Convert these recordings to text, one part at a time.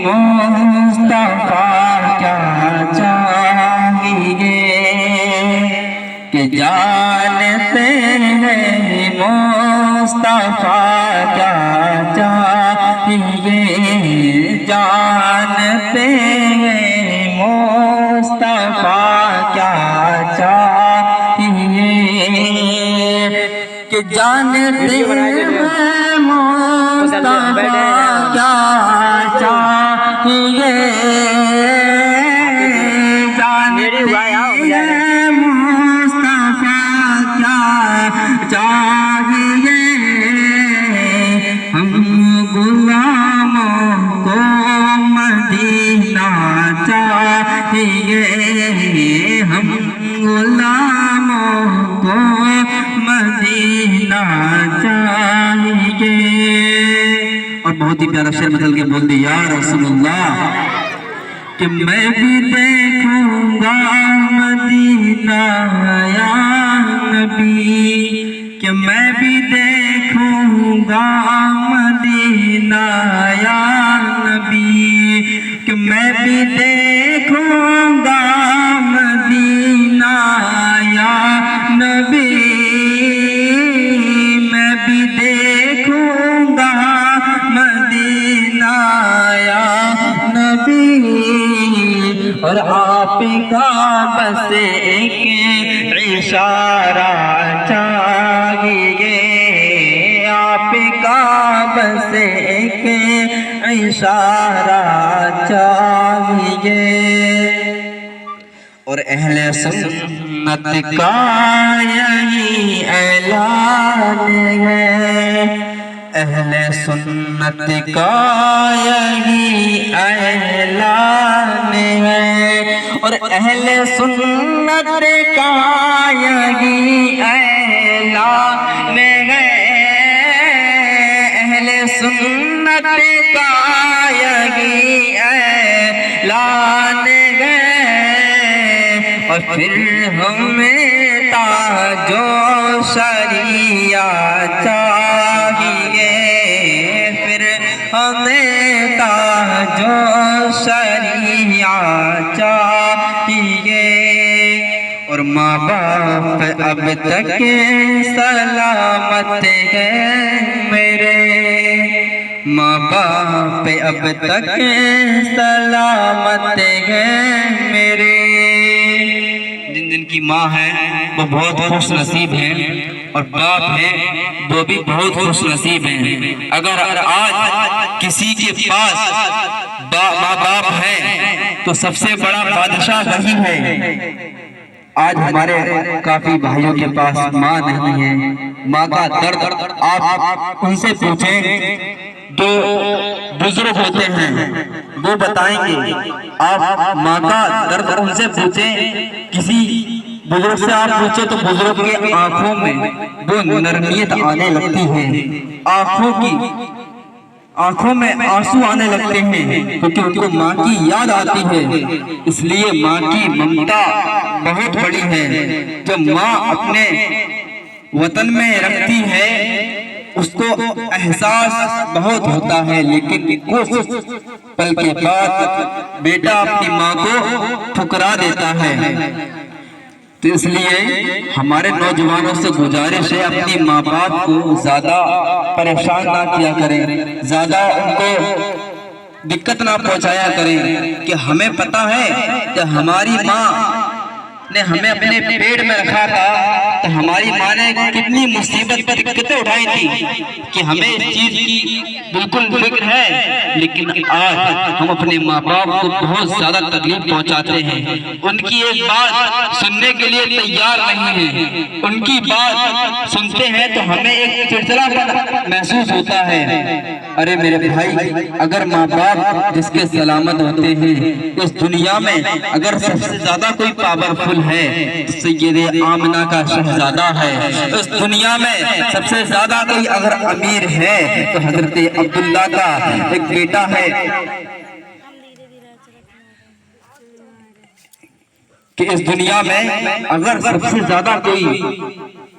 مصطفیٰ کیا چاہیے کہ جانتے ہیں مصطفیٰ کیا چاہیے جانتے ہیں مصطفیٰ کیا چاہیے کہ جانتے ہیں مصطفیٰ کیا چاہیے جانتے ہیں مصطفیٰ کیا چاہیے ہم غلاموں کو مدینہ چاہیے ہم غلاموں کو مدینہ چاہیے اور بہت ہی پیارا شعر بدل کے بول دی یا رسول اللہ کہ میں بھی دیکھوں گا مدینہ یا نبی کہ میں بھی دیکھوں گا مدینہ یا نبی کہ میں بھی دیکھوں گا مدینہ یا نبی میں بھی دیکھوں گا مدینہ یا نبی اور آپ کا بس ایک اشارہ چاہیے آپ کا بس ایک اشارہ چاہیے اور اہل سنت کا یہی اعلان ہے اہل سنت کا یہی اعلان ہے اور اہل سنت کا یہی اعلان ہے اہل سنت کا یہی اعلان ہے اور پھر ہمیں تاج و شریعت چاہیے پھر ہمیں تاج و شریعت چاہیے اور ماں باپ اب تک سلامت ہیں میرے ماں باپ اب تک سلامت ہیں میرے جن کی ماں ہے وہ بہت خوش نصیب ہیں اور باپ ہے وہ بھی بہت خوش نصیب ہیں اگر آج کسی کے پاس ماں باپ ہے تو سب سے بڑا بادشاہ وہی ہے آج ہمارے کافی بھائیوں کے پاس ماں نہیں ہے ماں کا درد آپ ان سے پوچھیں جو بزرگ ہوتے ہیں وہ بتائیں گے آپ ماں کا درد ان سے پوچھیں کسی بزرگ سے آپ پوچھیں تو بزرگ کی آنکھوں میں وہ نرمیت آنے لگتی ہے آنکھوں میں آنسو آنے لگتے ہیں کیونکہ ان کو ماں کی یاد آتی ہے اس لیے ماں کی ممتا بہت بڑی ہے جو ماں اپنے وطن میں رکھتی ہے اس کو احساس بہت ہوتا ہے لیکن کچھ پل کے بعد بیٹا اپنی ماں کو ٹھکرا دیتا ہے تو اس لیے ہمارے نوجوانوں سے گزارش ہے اپنی ماں باپ کو زیادہ پریشان نہ کیا کریں زیادہ ان کو دقت نہ پہنچایا کریں کہ ہمیں پتہ ہے کہ ہماری ماں نے ہمیں اپنے پیٹ میں رکھا تھا تو ہماری ماں نے کتنی مصیبت دقتیں اٹھائی تھی کہ ہمیں اس چیز کی بالکل فکر ہے لیکن آج ہم اپنے ماں باپ کو بہت زیادہ تکلیف پہنچاتے ہیں ان کی ایک بات سننے کے لیے تیار نہیں ہیں ان کی بات سنتے ہیں تو ہمیں ایک چڑچڑا محسوس ہوتا ہے ارے میرے بھائی اگر ماں باپ جس کے سلامت ہوتے ہیں اس دنیا میں اگر سب سے زیادہ کوئی پاورفل ہے تو سید آمنہ کا شہزادہ ہے اس دنیا میں سب سے زیادہ کوئی اگر امیر ہے تو حضرت عبداللہ کا ایک بیٹا ہے کہ اس دنیا میں اگر سب سے زیادہ کوئی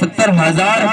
70,000